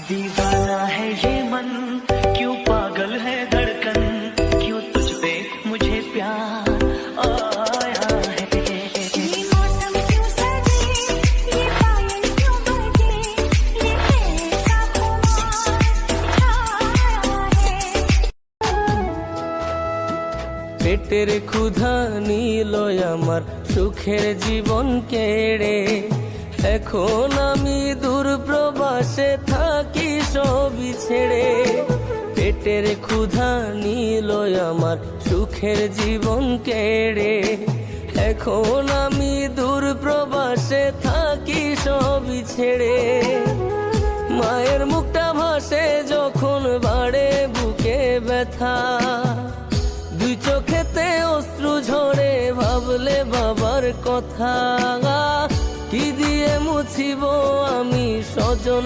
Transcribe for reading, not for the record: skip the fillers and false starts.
दीवाना है ये मन, क्यों पागल है धड़कन, क्यों तुझ पे मुझे प्यार आया है। ये मौसम क्यों सजे, ये पायल क्यों बजे, ये कैसा खुमार छाया है। পেটের ক্ষুধা নিল আমার সুখের জীবন কেড়ে, এখন আমি দূর প্রবাসে থাকি সবই ছেড়ে। পেটের ক্ষুধা নিল আমার সুখের জীবন কেড়ে, এখন আমি দূর প্রবাসে থাকি সবই ছেড়ে। মায়ের মুখটা ভাসে যখন বাড়ে বুকে ব্যথা, দুই চোখেতে অশ্রু ঝরে ভাবলে বাবার কথা। কি দিয়ে মুছিব আমি স্বজন